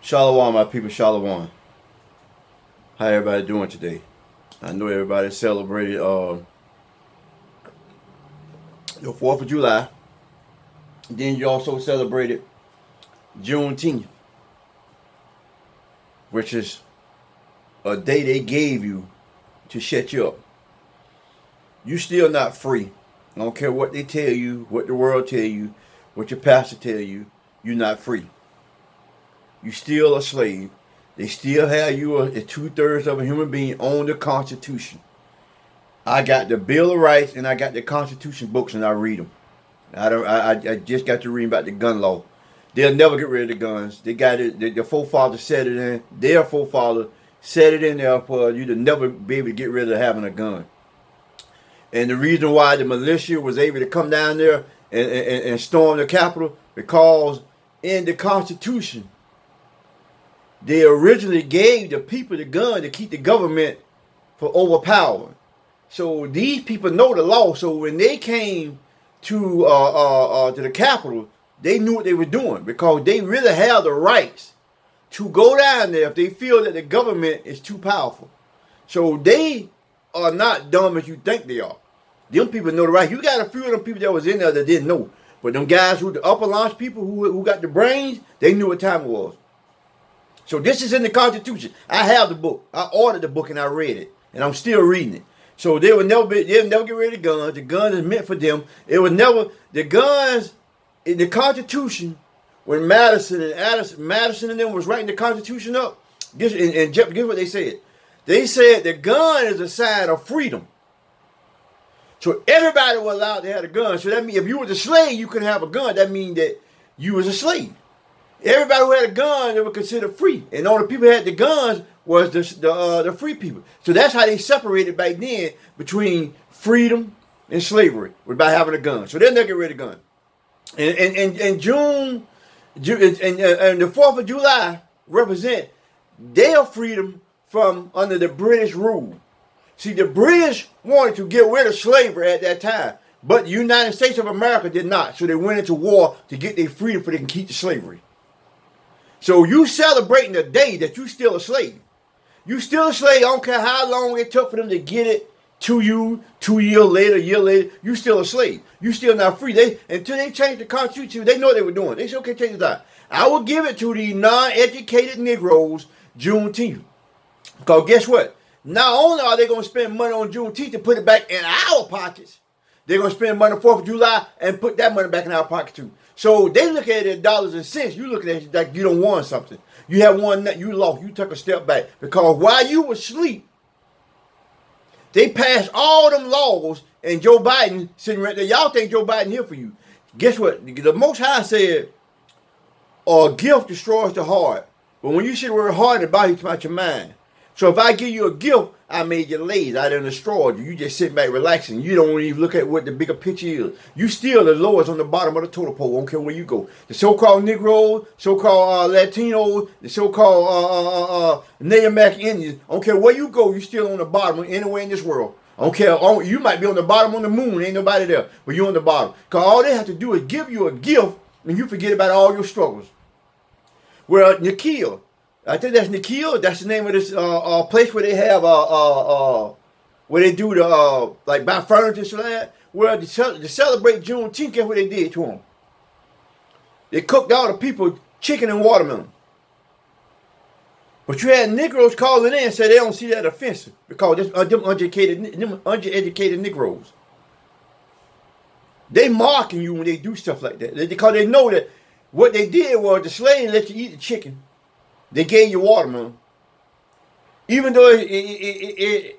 Shalom, my people, shalom. How everybody doing today? I know everybody celebrated the 4th of July. Then you also celebrated Juneteenth, which is a day they gave you to shut you up. You still not free. I don't care what they tell you, what the world tell you, what your pastor tell you, you're not free. You still a slave. They still have you as 2/3 of a human being on the Constitution. I got the Bill of Rights and I got the Constitution books and I read them. I just got to read about the gun law. They'll never get rid of the guns. They got it. The forefathers set it in. Their forefather set it in there for you to never be able to get rid of having a gun. And the reason why the militia was able to come down there and storm the Capitol, because in the Constitution, they originally gave the people the gun to keep the government from overpowering. So these people know the law. So when they came to the Capitol, they knew what they were doing, because they really have the rights to go down there if they feel that the government is too powerful. So they are not dumb as you think they are. Them people know the right. You got a few of them people that was in there that didn't know. But them guys who the upper launch people who got the brains, they knew what time it was. So this is in the Constitution. I have the book. I ordered the book and I read it. And I'm still reading it. So they'll never get rid of the guns. The gun is meant for them. It was never, the guns in the Constitution, when Madison and them was writing the Constitution up, guess what they said? They said the gun is a sign of freedom. So everybody was allowed to have a gun. So that means if you was a slave, you couldn't have a gun. That means that you was a slave. Everybody who had a gun, they were considered free. And all the people who had the guns was the free people. So that's how they separated back then between freedom and slavery, was by having a gun. So they'll never get rid of guns. And June and the 4th of July represent their freedom from under the British rule. See, the British wanted to get rid of slavery at that time, but the United States of America did not. So they went into war to get their freedom so they can keep the slavery. So you celebrating the day that you still a slave. You still a slave. I don't care how long it took for them to get it to you. 2 years later, a year later, you still a slave. You still not free. Until they changed the Constitution, they know what they were doing. They said, okay, change that. I will give it to the non-educated Negroes Juneteenth. Because guess what? Not only are they going to spend money on Juneteenth to put it back in our pockets, they're going to spend money on 4th of July and put that money back in our pocket too. So they look at it in dollars and cents. You looking at it like you don't want something. You have one that you lost. You took a step back. Because while you were asleep, they passed all them laws, and Joe Biden sitting right there. Y'all think Joe Biden here for you. Guess what? The Most High said, a gift destroys the heart. But when you see the word heart, the body, it's about your mind. So if I give you a gift, I made you lazy. I done destroyed you. You just sit back relaxing. You don't even look at what the bigger picture is. You still the lowest on the bottom of the totem pole. I don't care where you go. The so-called Negroes, so-called Latinos, the so-called Native American Indians. I don't care where you go. You still on the bottom anywhere in this world. I don't care. You might be on the bottom on the moon. Ain't nobody there. But you're on the bottom. Because all they have to do is give you a gift and you forget about all your struggles. Well, Nikhil. I think that's Nikhil. That's the name of this place where they have where they do the like buy furniture and that. Well, to celebrate Juneteenth, guess what they did to them? They cooked all the people chicken and watermelon. But you had Negroes calling in and say they don't see that offensive because them uneducated Negroes. They marking you when they do stuff like that because they know that what they did was the slaves let you eat the chicken. They gave you watermelon. Even though it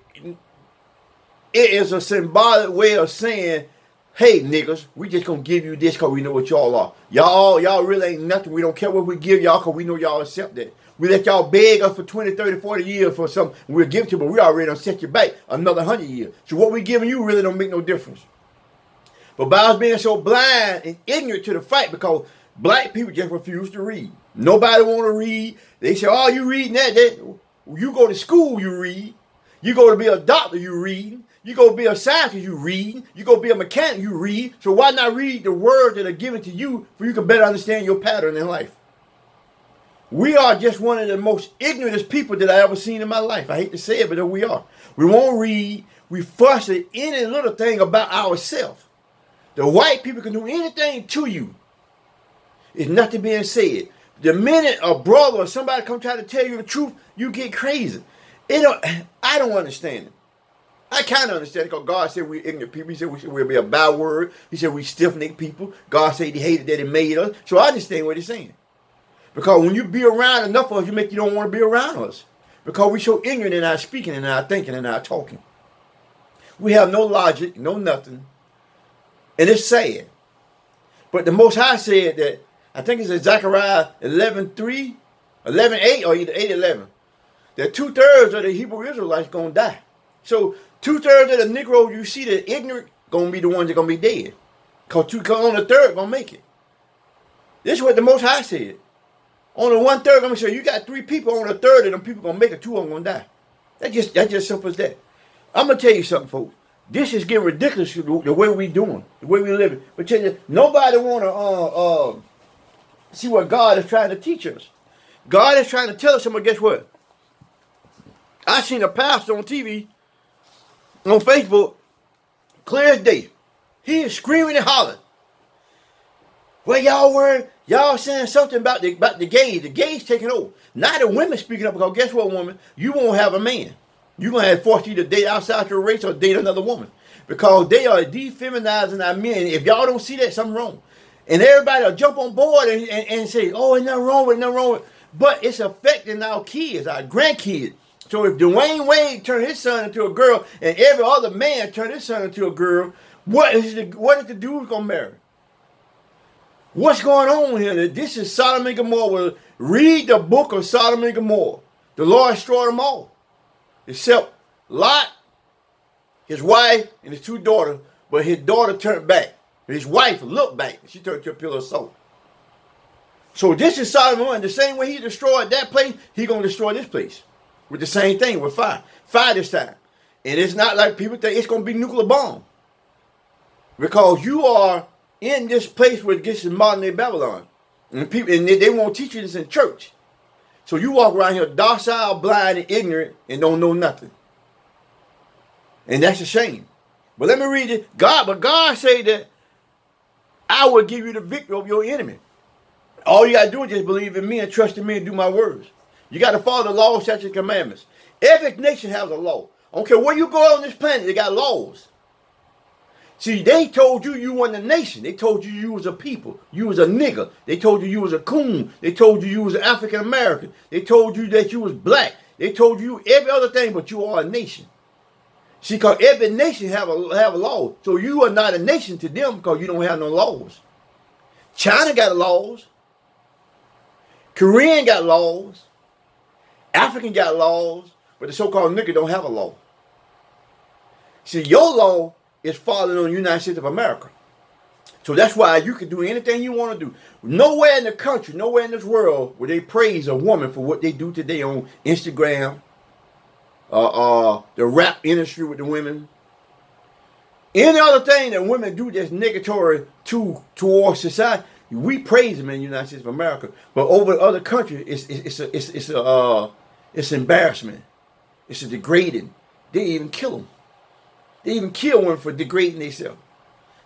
is a symbolic way of saying, hey, niggas, we just going to give you this because we know what y'all are. Y'all really ain't nothing. We don't care what we give y'all because we know y'all accept that. We let y'all beg us for 20, 30, 40 years for something. We'll give it to you, but we already done set you back another 100 years. So what we giving you really don't make no difference. But by us being so blind and ignorant to the fight because black people just refuse to read. Nobody want to read. They say, oh, you reading that. You go to school, you read. You go to be a doctor, you read. You go be a scientist, you read. You go be a mechanic, you read. So why not read the words that are given to you so you can better understand your pattern in life? We are just one of the most ignorantest people that I ever seen in my life. I hate to say it, but we are. We won't read. We fuss at any little thing about ourselves. The white people can do anything to you. It's nothing being said. The minute a brother or somebody come try to tell you the truth, you get crazy. I don't understand it. I kind of understand it because God said we're ignorant people. He said we'll be a byword. He said we stiff-necked people. God said he hated that he made us. So I understand what he's saying. Because when you be around enough of us, you don't want to be around us. Because we're so ignorant in our speaking and our thinking and our talking. We have no logic, no nothing. And it's sad. But the Most High said that, I think it's in Zechariah 11:3, 11:8, or either 8:11, that 2/3 of the Hebrew Israelites going to die. So 2/3 of the Negroes you see that ignorant going to be the ones that going to be dead. Because on the third going to make it. This is what the Most High said. Only 1/3 going to say, you got 3 people, on the third of them people going to make it, 2 of them going to die. That's just simple as that. I'm going to tell you something, folks. This is getting ridiculous, the way we doing, the way we living. But tell you, nobody want to see what God is trying to teach us. God is trying to tell us something. Guess what? I seen a pastor on TV, on Facebook, clear as day. He is screaming and hollering. Well, y'all were saying something about the gays. The gays taking over. Now the women speaking up, because guess what, woman? You won't have a man. You're going to have to force you to date outside your race or date another woman. Because they are defeminizing our men. If y'all don't see that, something wrong. And everybody will jump on board and say, oh, ain't nothing wrong with it, nothing wrong with it. But it's affecting our kids, our grandkids. So if Dwayne Wade turned his son into a girl and every other man turned his son into a girl, what is the dude going to marry? What's going on here? This is Sodom and Gomorrah. Well, read the book of Sodom and Gomorrah. The Lord destroyed them all. Except Lot, his wife, and his 2 daughters. But his daughter turned back. His wife looked back. She turned to a pillar of salt. So this is Sodom and Gomorrah. The same way he destroyed that place, he's going to destroy this place. With the same thing, with fire. Fire this time. And it's not like people think it's going to be nuclear bomb. Because you are in this place where this is modern day Babylon. And they won't teach you this in church. So you walk around here docile, blind, and ignorant, and don't know nothing. And that's a shame. But let me read it. But God said that I will give you the victory over your enemy. All you got to do is just believe in me and trust in me and do my words. You got to follow the laws, statutes, and commandments. Every nation has a law. I don't care where you go on this planet, they got laws. See, they told you weren't a nation. They told you was a people. You was a nigger. They told you was a coon. They told you was an African American. They told you that you was black. They told you every other thing, but you are a nation. See, because every nation have a law. So you are not a nation to them because you don't have no laws. China got laws. Korean got laws. African got laws. But the so-called nigger don't have a law. See, your law is following on the United States of America. So that's why you can do anything you want to do. Nowhere in the country, nowhere in this world will they praise a woman for what they do today on Instagram, the rap industry with the women. Any other thing that women do that's negatory towards society, we praise them in the United States of America. But over other countries, it's embarrassment. It's a degrading. They even kill them. They even kill women for degrading themselves.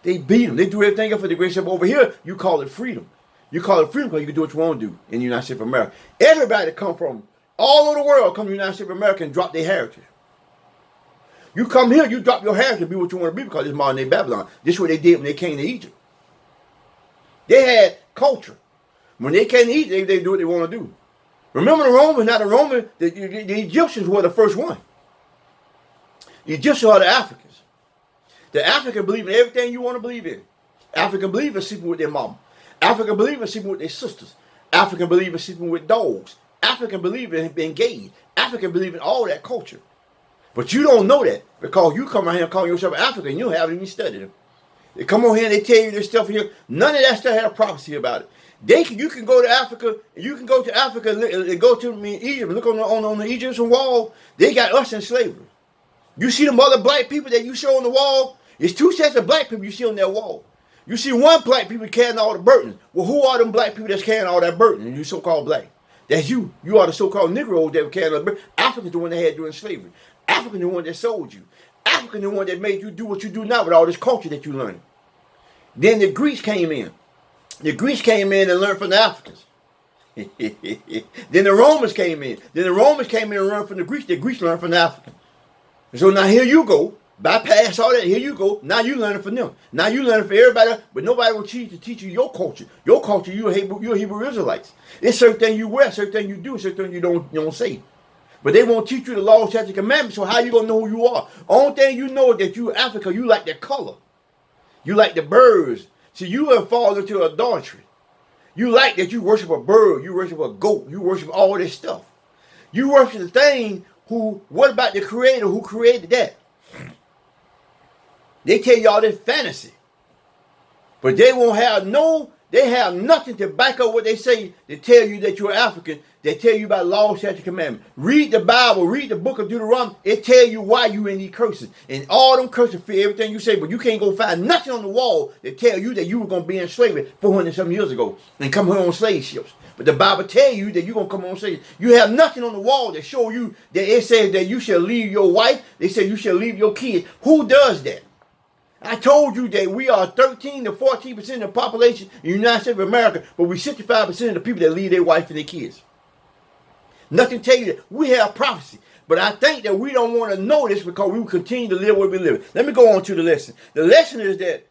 They beat them. They do everything else for degrading themselves. Over here, you call it freedom. You call it freedom because you can do what you want to do in the United States of America. Everybody that come from all over the world come to the United States of America and drop their heritage. You come here, you drop your heritage and be what you want to be because it's modern day Babylon. This is what they did when they came to Egypt. They had culture. When they came to Egypt, they do what they want to do. Remember the Romans, not the Romans, the Egyptians were the first one. The Egyptians are the Africans. The African believe in everything you want to believe in. African believe in sleeping with their mama. African believe in sleeping with their sisters. African believe in sleeping with dogs. African believe in being gay. African believe in all that culture. But you don't know that because you come out here and call yourself African and you haven't even studied them. They come on here and they tell you this stuff here. None of that stuff had a prophecy about it. You can go to Africa, you can go to Africa and go to Egypt and look on the Egyptian wall. They got us in slavery. You see them other black people that you show on the wall? It's 2 sets of black people you see on that wall. You see one black people carrying all the burdens. Well, who are them black people that's carrying all that burden and you so-called black? That's you. You are the so-called Negroes that were carrying the birth. Africans the one that had during slavery. African the one that sold you. African the one that made you do what you do now with all this culture that you learned. Then the Greeks came in. The Greeks came in and learned from the Africans. Then the Romans came in. Then the Romans came in and learned from the Greeks. The Greeks learned from the Africans. And so now here you go. Bypass all that. Here you go. Now you learning from them. Now you learning from everybody else, but nobody will teach you your culture. Your culture, you're Hebrew Israelites. It's certain things you wear, certain things you do, certain things you don't say. But they won't teach you the law, statutes, and commandments, so how you going to know who you are? Only thing you know is that you Africa, you like the color. You like the birds. See, you have fallen into adultery. You like that you worship a bird, you worship a goat, you worship all this stuff. You worship the thing what about the creator who created that? They tell you all this fantasy. But they have nothing to back up what they say to tell you that you're African. They tell you about law, statute, commandment. Read the Bible, read the book of Deuteronomy. It tell you why you in these curses. And all them curses fit everything you say, but you can't go find nothing on the wall that tell you that you were going to be in slavery 400 some years ago and come here on slave ships. But the Bible tell you that you're going to come on slave. You have nothing on the wall that show you that it says that you shall leave your wife. They say you shall leave your kids. Who does that? I told you that we are 13 to 14% of the population in the United States of America, but we 65% of the people that leave their wife and their kids. Nothing tell you that. We have prophecy. But I think that we don't want to know this because we will continue to live where we live. Let me go on to the lesson. The lesson is that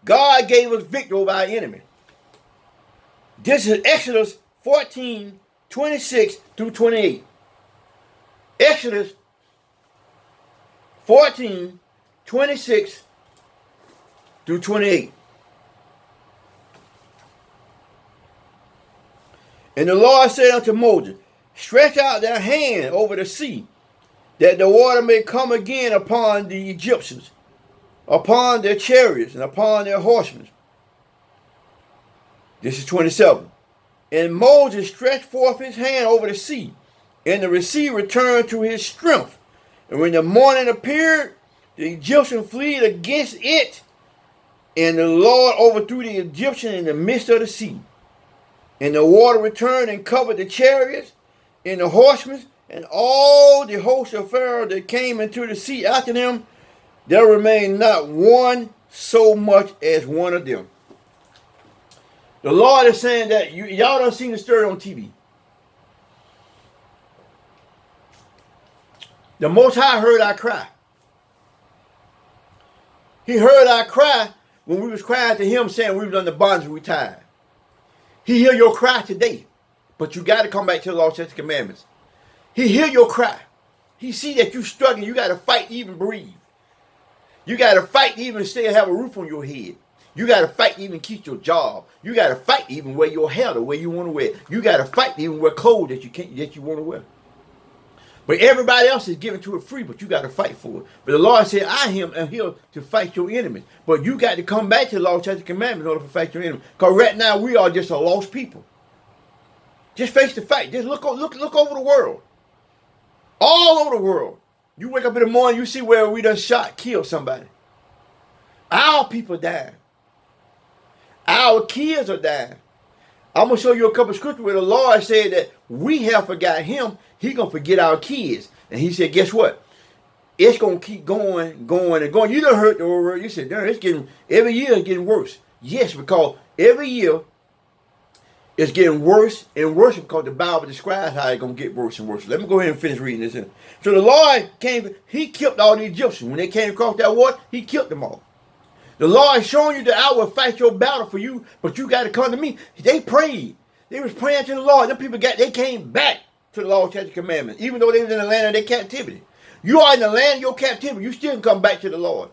God gave us victory over our enemy. This is Exodus 14, 26 through 28. Exodus 14, 26 through 28. And the Lord said unto Moses, stretch out thy hand over the sea, that the water may come again upon the Egyptians, upon their chariots, and upon their horsemen. This is 27. And Moses stretched forth his hand over the sea, and the sea returned to his strength. And when the morning appeared, the Egyptian fled against it, and the Lord overthrew the Egyptian in the midst of the sea. And the water returned and covered the chariots and the horsemen, and all the host of Pharaoh that came into the sea after them. There remained not one so much as one of them. The Lord is saying that y'all done seen the story on TV. The Most High heard our cry. He heard our cry when we was crying to him saying we was under bondage and we tired. He hear your cry today. But you got to come back to the law, statutes, and commandments. He hear your cry. He see that you struggling. You got to fight to even breathe. You got to fight to even stay and have a roof on your head. You got to fight to even keep your job. You got to fight to even wear your hair the way you want to wear. You got to fight to even wear clothes that you want to wear. But everybody else is giving to it free, but you got to fight for it. But the Lord said, I am here to fight your enemies. But you got to come back to the law, statutes, and commandments in order to fight your enemies. Because right now we are just a lost people. Just face the fact. Just look over the world. All over the world. You wake up in the morning, you see where we done killed somebody. Our people dying. Our kids are dying. I'm going to show you a couple of scriptures where the Lord said that we have forgot him. He going to forget our kids. And he said, guess what? It's going to keep going, and going. You done heard the word. You said, every year it's getting worse. Yes, because every year it's getting worse and worse because the Bible describes how it's going to get worse and worse. Let me go ahead and finish reading this. So the Lord he killed all the Egyptians. When they came across that water, he killed them all. The Lord is showing you that I will fight your battle for you, but you got to come to me. They prayed. They was praying to the Lord. Them people they came back to the law, statutes, and commandments, even though they was in the land of their captivity. You are in the land of your captivity. You still can come back to the Lord.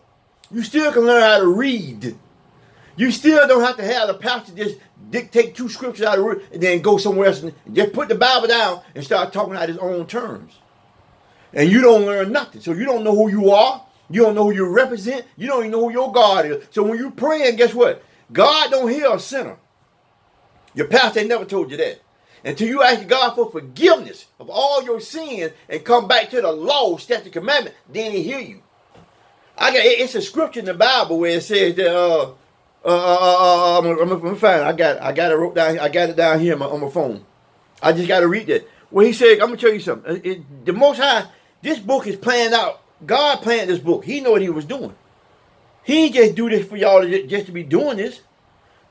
You still can learn how to read. You still don't have to have the pastor just dictate two scriptures out of the word and then go somewhere else and just put the Bible down and start talking out his own terms. And you don't learn nothing. So you don't know who you are. You don't know who you represent. You don't even know who your God is. So when you pray, and guess what? God don't hear a sinner. Your pastor ain't never told you that. Until you ask God for forgiveness of all your sins and come back to the law, statute, commandment, then he hear you. It's a scripture in the Bible where it says that I'm gonna find it. I got it wrote down. I got it down here on my phone. I just got to read that. Well, he said, I'm going to tell you something. The Most High, this book is planned out. God planned this book. He knew what he was doing. He ain't just do this for y'all just to be doing this.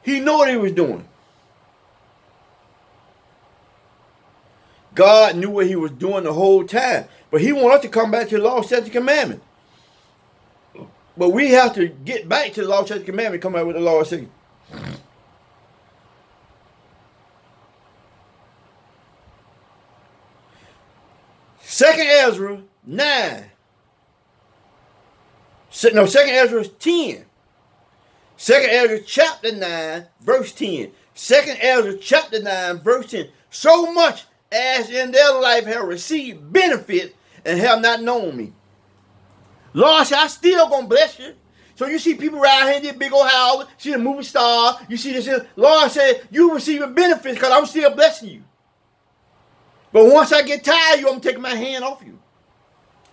He knew what he was doing. God knew what he was doing the whole time. But he wanted us to come back to the law, statutes, commandments. But we have to get back to the law, statutes, commandments, come out with the law and say. Second Ezra 9. Second Ezra 10. Second Ezra chapter 9, verse 10. Second Ezra chapter 9, verse 10. So much as in their life have received benefit and have not known me. Lord said, I still gonna bless you. So you see people around here in this big old house, see the movie star, you see this. Lord said, you receiving benefits because I'm still blessing you. But once I get tired of you, I'm taking my hand off you.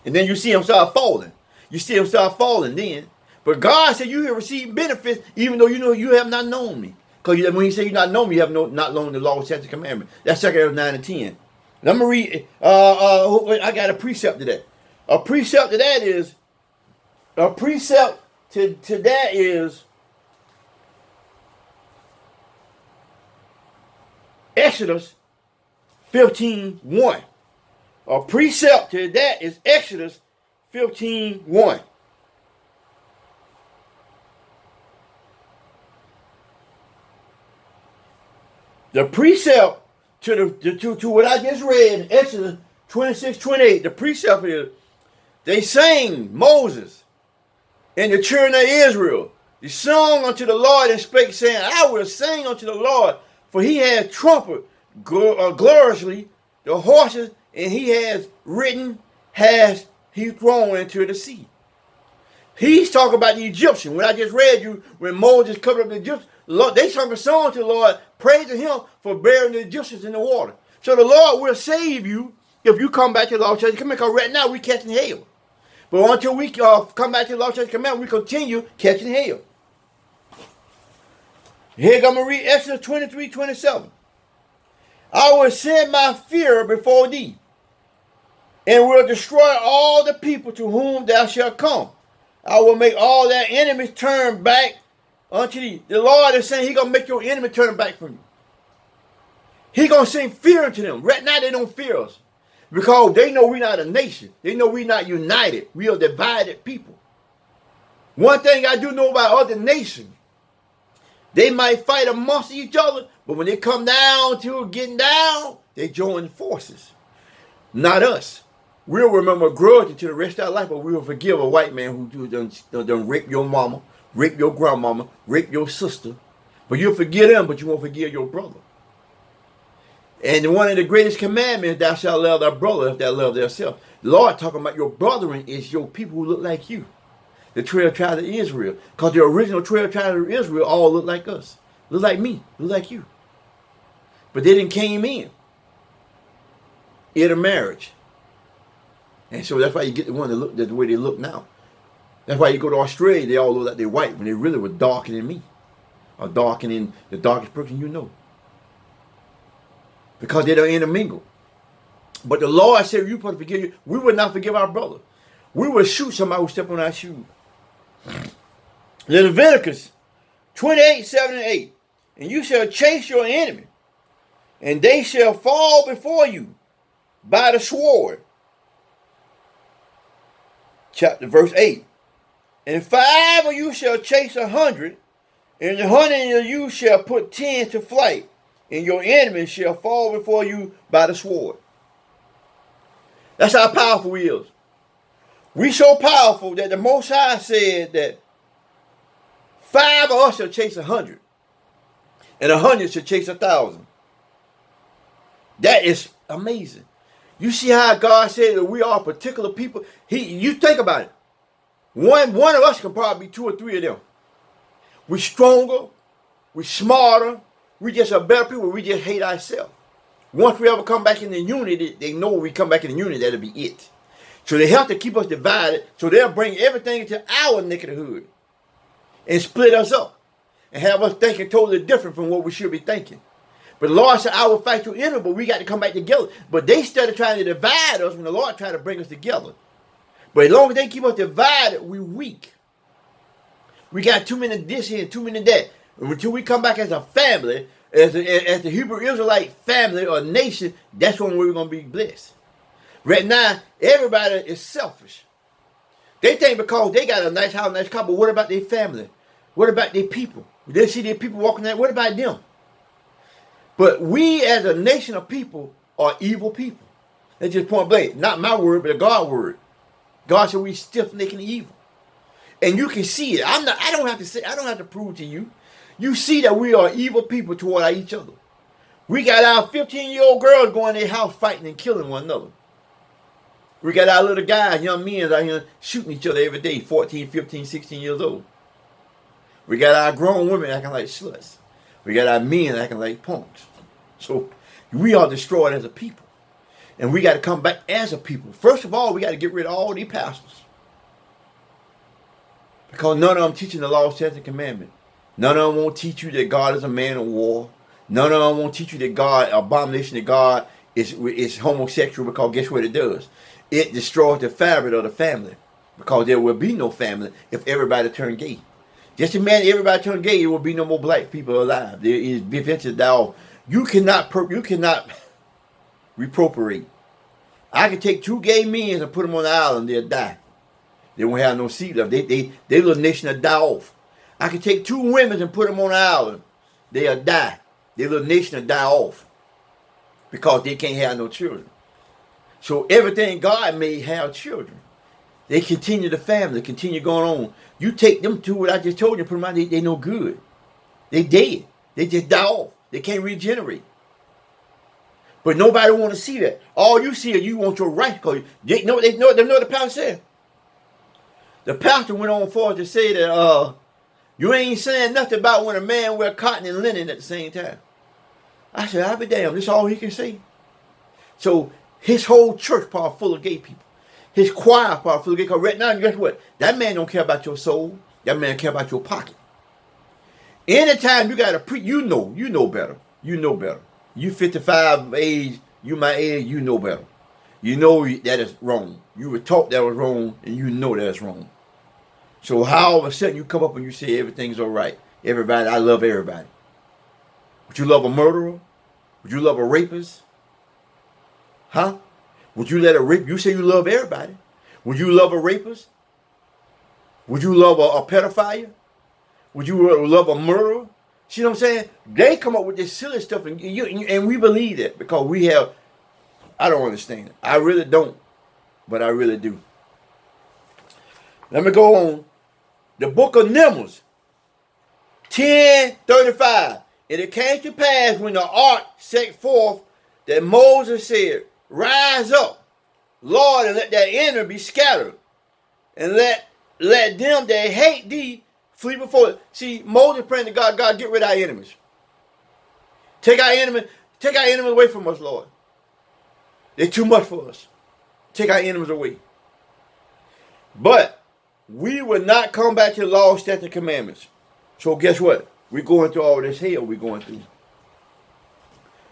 And then you see him start falling. You see him start falling then. But God said you have received benefits even though you know you have not known me. Because when he said you not known me, you have not known the law, statutes, commandments. That's 2 Ezra 9 and 10. And I'm going to read, I got a precept to that. A precept to that is Exodus 15:1. A precept to that is Exodus 15:1. The precept to what I just read in Exodus 26:28, the precept is they sang Moses and the children of Israel. They sung unto the Lord and spake, saying, I will sing unto the Lord, for he has trumpet gloriously the horses, and he has thrown into the sea. He's talking about the Egyptian. When I just read you, when Moses covered up the Egyptians, Lord, they sung a song to the Lord, praising him for burying the Egyptians in the water. So the Lord will save you if you come back to the law, church, command. Because right now we catching hell. But until we come back to the law, church, command, we continue catching hell. Here I'm going to read Exodus 23:27. I will send my fear before thee, and will destroy all the people to whom thou shalt come. I will make all their enemies turn back unto thee. The Lord is saying he's going to make your enemy turn back from you. He's going to send fear into them. Right now they don't fear us because they know we're not a nation. They know we're not united. We are divided people. One thing I do know about other nations, they might fight amongst each other, but when they come down to getting down, they join forces. Not us. We'll remember a grudge until the rest of our life, but we will forgive a white man who done rape your mama, rape your grandmama, rape your sister. But you'll forgive them, but you won't forgive your brother. And one of the greatest commandments, thou shalt love thy brother if thou love thyself. The Lord talking about your brethren is your people who look like you. The 12 tribes of Israel. Because the original 12 tribes of Israel all look like us. Look like me. Look like you. But they didn't came in a marriage. And so that's why you get the one that look the way they look now. That's why you go to Australia, they all look like they're white when they really were darker than me. Or darker than the darkest person you know. Because they don't intermingle. But the Lord said, you supposed to forgive you. We would not forgive our brother. We would shoot somebody who step on our shoes. Leviticus 28:7-8. And you shall chase your enemy, and they shall fall before you by the sword. Verse 8. And 5 of you shall chase 100, and 100 of you shall put 10 to flight, and your enemy shall fall before you by the sword. That's how powerful we is. We so powerful that the Most High said that 5 of us shall chase 100, and 100 shall chase 1,000. That is amazing. You see how God said that we are particular people? You think about it. One of us can probably be 2 or 3 of them. We're stronger. We're smarter. We just are better people. We just hate ourselves. Once we ever come back in the unity, they know when we come back in the unity, that'll be it. So they have to keep us divided. So they'll bring everything into our neck of the hood and split us up and have us thinking totally different from what we should be thinking. But the Lord said, I will fight your enemy, but we got to come back together. But they started trying to divide us when the Lord tried to bring us together. But as long as they keep us divided, we weak. We got too many this here and too many that. Until we come back as a family, as the Hebrew Israelite family or nation, that's when we're going to be blessed. Right now, everybody is selfish. They think because they got a nice house, nice car, but what about their family? What about their people? They see their people walking out, what about them? But we as a nation of people are evil people. That's just point blank. Not my word, but God's word. God said we stiff-necked and evil. And you can see it. I don't have to prove to you. You see that we are evil people toward each other. We got our 15-year-old girls going in their house fighting and killing one another. We got our little guys, young men out here shooting each other every day, 14, 15, 16 years old. We got our grown women acting like sluts. We got our men acting like punks. So we are destroyed as a people. And we got to come back as a people. First of all, we got to get rid of all these pastors. Because none of them teaching the law, statutes, and commandment. None of them won't teach you that God is a man of war. None of them won't teach you that God, abomination that God is homosexual, because guess what it does? It destroys the fabric of the family. Because there will be no family if everybody turned gay. Just imagine everybody turned gay, there will be no more black people alive. There is eventually die off. You cannot repropriate. I can take 2 gay men and put them on the island, they'll die. They won't have no seed left. They little nation will die off. I can take 2 women and put them on the island, they'll die. Their little nation will die off. Because they can't have no children. So everything God made have children. They continue the family, continue going on. You take them to what I just told you, put them out, they no good. They dead. They just die off. They can't regenerate. But nobody want to see that. All you see is you want your rights. Because they know what the pastor said. The pastor went on forward to say that you ain't saying nothing about when a man wear cotton and linen at the same time. I said, I'll be damned. This all he can say. So his whole church part full of gay people. His choir part full of gay people. Right now, guess what? That man don't care about your soul. That man care about your pocket. Anytime you got to preach, you know better. You know better. You 55 age, you my age, you know better. You know that is wrong. You were taught that was wrong, and you know that's wrong. So how all of a sudden you come up and you say everything's all right. Everybody, I love everybody. Would you love a murderer? Would you love a rapist? Huh? Would you let a rape? You say you love everybody. Would you love a rapist? Would you love a pedophile? Would you love a murderer? See what I'm saying? They come up with this silly stuff, and we believe that because we have. I don't understand it. I really don't, but I really do. Let me go on. The book of Numbers, 10:35. And it came to pass when the ark set forth that Moses said, rise up, Lord, and let thy enemy be scattered, and let them that hate thee flee before it. See, Moses praying to God, God, get rid of our enemies. Take our enemies away from us, Lord. They're too much for us. Take our enemies away. But we will not come back to the law, statutes, and commandments. So guess what? We're going through all this hell we're going through.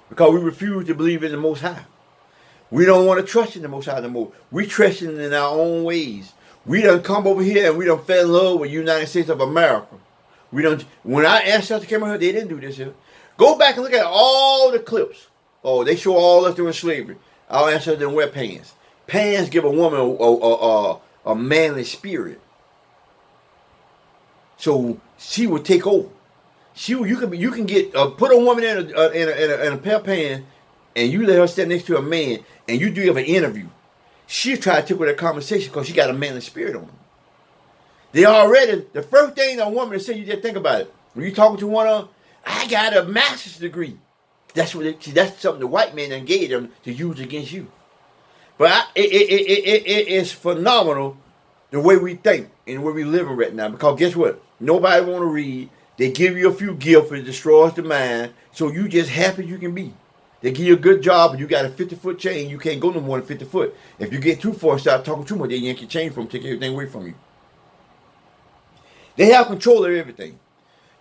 Because we refuse to believe in the Most High. We don't want to trust in the Most High no more. We trust in our own ways. We done come over here and we done fell in love with the United States of America. When our ancestors came over here, they didn't do this here. Go back and look at all the clips. Oh, they show all us doing slavery. Our ancestors didn't wear pants. Pants give a woman a manly spirit. So she would take over. You can get put a woman in a pair of pants, and you let her stand next to a man, and you do have an interview. She try to take with that conversation because she got a manly spirit on her. The first thing a woman will say, you just think about it. When you talking to one of them, I got a master's degree. That's something the white man done gave them to use against you. But it's phenomenal the way we think and the way we living right now. Because guess what? Nobody want to read. They give you a few gifts, it destroys the mind. So you just happy you can be. They give you a good job, and you got a 50-foot chain. You can't go no more than 50 foot. If you get too far and start talking too much, they yank your chain from, take everything away from you. They have control of everything.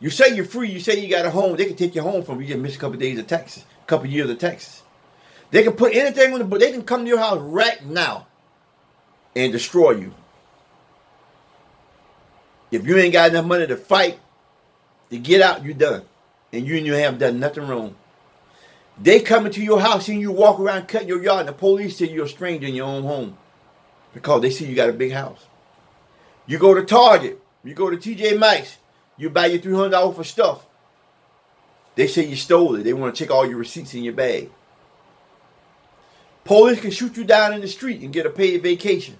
You say you're free. You say you got a home. They can take your home from you. You just miss a couple of days of taxes, a couple of years of taxes. They can put anything on the book. They can come to your house right now and destroy you. If you ain't got enough money to fight, to get out, you're done. And you have done nothing wrong. They come into your house and you walk around cutting your yard, and the police say you're a stranger in your own home because they see you got a big house. You go to Target, you go to TJ Maxx, you buy your $300 for stuff. They say you stole it. They want to check all your receipts in your bag. Police can shoot you down in the street and get a paid vacation.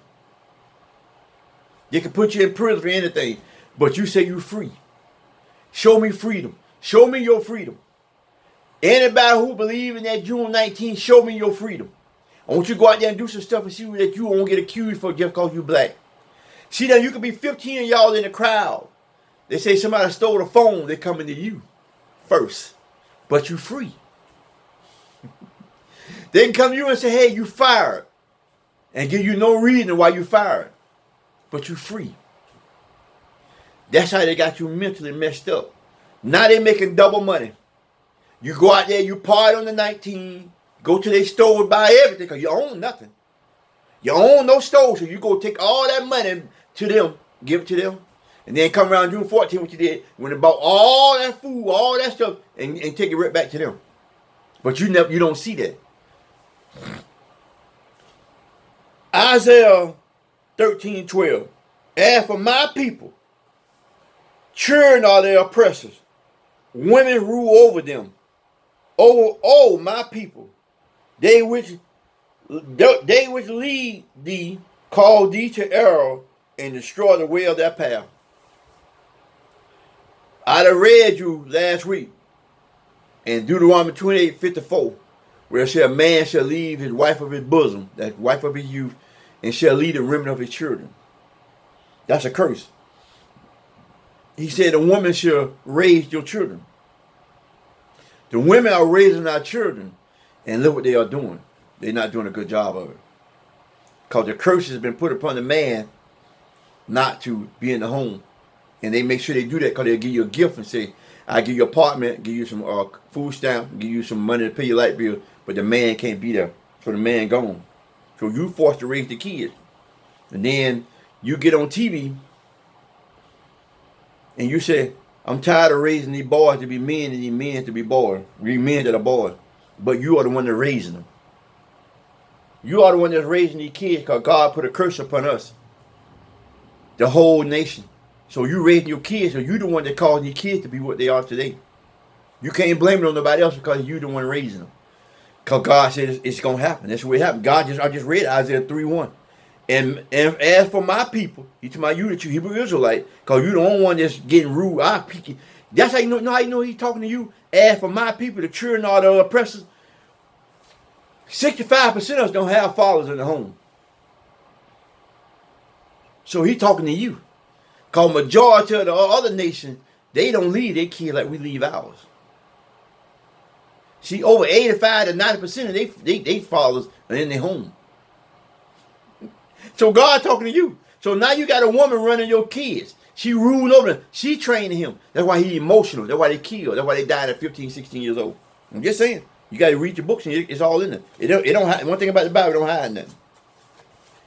They can put you in prison for anything, but you say you're free. Show me freedom. Show me your freedom. Anybody who believes in that June 19th, show me your freedom. I want you to go out there and do some stuff and see that you won't get accused for just because you black. See that you could be 15 of y'all in the crowd. They say somebody stole the phone. They coming to you first, but you free. They can come to you and say, hey, you fired, and give you no reason why you fired, but you free. That's how they got you mentally messed up. Now they making double money. You go out there, you party on the 19th, go to their store and buy everything because you own nothing. You own no store, so you go take all that money to them, give it to them, and then come around June 14th, what you did, when they bought all that food, all that stuff, and take it right back to them. But you don't see that. Isaiah 13:12. As for my people, children are their oppressors. Women rule over them. Oh, my people, they which lead thee, call thee to error, and destroy the way of their path. I done read you last week in Deuteronomy 28:54, where it said, a man shall leave his wife of his bosom, that wife of his youth, and shall lead the remnant of his children. That's a curse. He said a woman shall raise your children. The women are raising our children, and look what they are doing. They're not doing a good job of it. Because the curse has been put upon the man not to be in the home. And they make sure they do that because they'll give you a gift and say, I'll give you an apartment, give you some food stamp, give you some money to pay your light bill, but the man can't be there. So the man gone. So you forced to raise the kids. And then you get on TV and you say, I'm tired of raising these boys to be men and these men to be boys. These men that are boys. But you are the one that's raising them. You are the one that's raising these kids because God put a curse upon us. The whole nation. So you raising your kids, so you the one that caused these kids to be what they are today. You can't blame it on nobody else because you the one raising them. Because God said it's going to happen. That's what happened. I just read Isaiah 3:1. And as for my people, he talking about you, that you Hebrew Israelite, because you the only one that's getting rude. That's how you know he's talking to you. As for my people, the children are the oppressors. 65% of us don't have fathers in the home. So he's talking to you. Because majority of the other nations, they don't leave their kids like we leave ours. See, over 85 to 90% of they fathers are in their home. So God talking to you. So now you got a woman running your kids. She ruled over them. She training him. That's why he's emotional. That's why they killed. That's why they died at 15, 16 years old. I'm just saying. You got to read your books and it's all in there. It don't hide. One thing about the Bible, it don't hide nothing.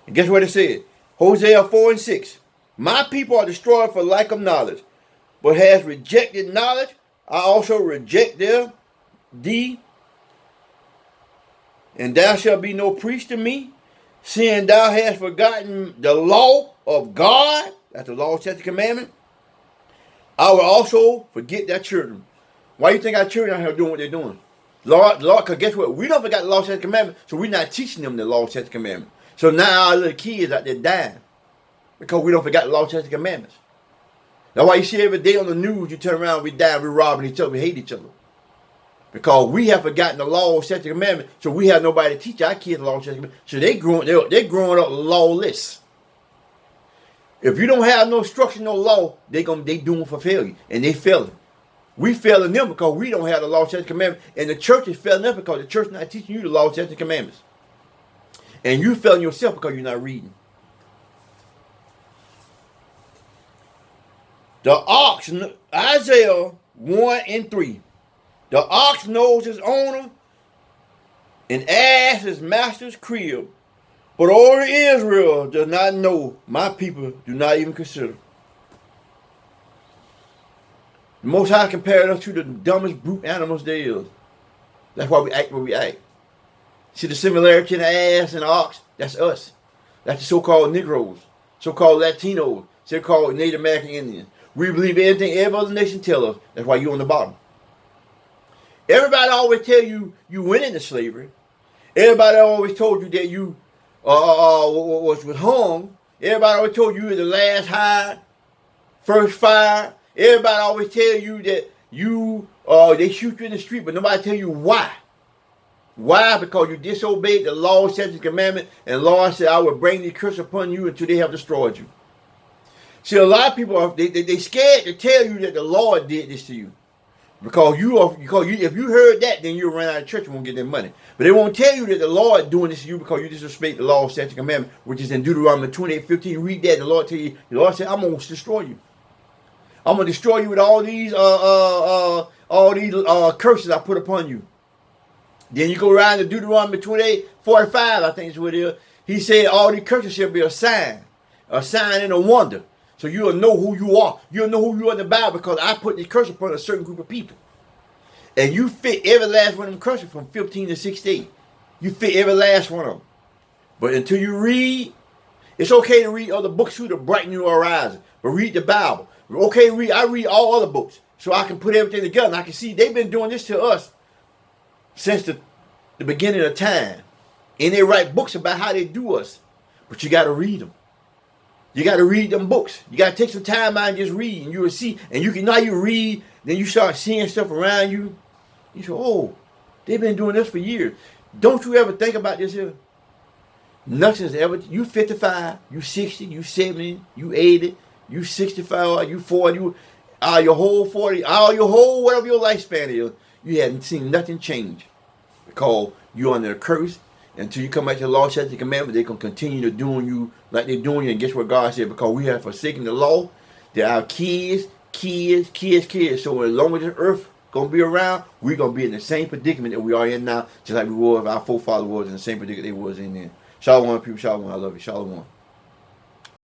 And guess what it said? Hosea 4:6. My people are destroyed for lack of knowledge, but has rejected knowledge. I also reject thee, and thou shalt be no priest to me, seeing thou hast forgotten the law of God. That's the law, statute, commandment. I will also forget their children. Why do you think our children out here doing what they're doing? Lord, because guess what? We don't forgot the law, statute, commandment, so we're not teaching them the law, statute, commandment. So now our little kids out there dying because we don't forgot the law, statute, commandments. That's why you see every day on the news, you turn around, we die, we robbing each other, we hate each other. Because we have forgotten the law, statute, commandment, so we have nobody to teach our kids the law, statute, commandment. So they're growing up lawless. If you don't have no structure, no law, they doomed for failure, and they failing. We failing them because we don't have the law, statute, commandment, and the church is failing them because the church is not teaching you the law, statute, commandments. And you failing yourself because you're not reading. The ox, Isaiah 1 and 3. The ox knows his owner, and ass his master's crib. But all Israel does not know, my people do not even consider. The Most High compared us to the dumbest brute animals there is. That's why we act where we act. See the similarity in the ass and the ox? That's us. That's the so-called Negroes, so-called Latinos, so-called Native American Indians. We believe anything every other nation tells us. That's why you're on the bottom. Everybody always tell you went into slavery. Everybody always told you that you was hung. Everybody always told you were the last hired, first fired. Everybody always tell you that you they shoot you in the street, but nobody tell you why. Why? Because you disobeyed the law, statutes, commandment, and the Lord said, I will bring the curse upon you until they have destroyed you. See, a lot of people they scared to tell you that the Lord did this to you. Because if you heard that, then you'll run out of church and won't get their money. But they won't tell you that the Lord doing this to you because you disrespect the law, statute, commandment, which is in Deuteronomy 28:15. Read that, and the Lord tell you, the Lord said, I'm gonna destroy you. I'm gonna destroy you with all these curses I put upon you. Then you go around to Deuteronomy 28:45, I think is what it is. He said all these curses shall be a sign and a wonder. So you'll know who you are. You'll know who you are in the Bible because I put this curse upon a certain group of people. And you fit every last one of them curses from 15 to 16. You fit every last one of them. But until you read, it's okay to read other books too to brighten your horizon. But read the Bible. Okay, I read all other books so I can put everything together. And I can see they've been doing this to us since the beginning of time. And they write books about how they do us. But you got to read them. You got to read them books. You got to take some time out and just read. And you will see. And you can, now you read, then you start seeing stuff around you. You say, oh, they've been doing this for years. Don't you ever think about this here? Nothing's ever, you 55, you 60, you 70, you 80, you 65, you 40, your whole 40, your whole whatever your lifespan is, you haven't seen nothing change. Because you're under a curse. Until you come back to the law, statutes, and commandments, they're going to continue to doing you like they're doing you. And guess what God said? Because we have forsaken the law, that our kids. So as long as the earth going to be around, we're going to be in the same predicament that we are in now, just like we were, our forefathers was in the same predicament they was in then. Shalom, people. Shalom. I love you. Shalom.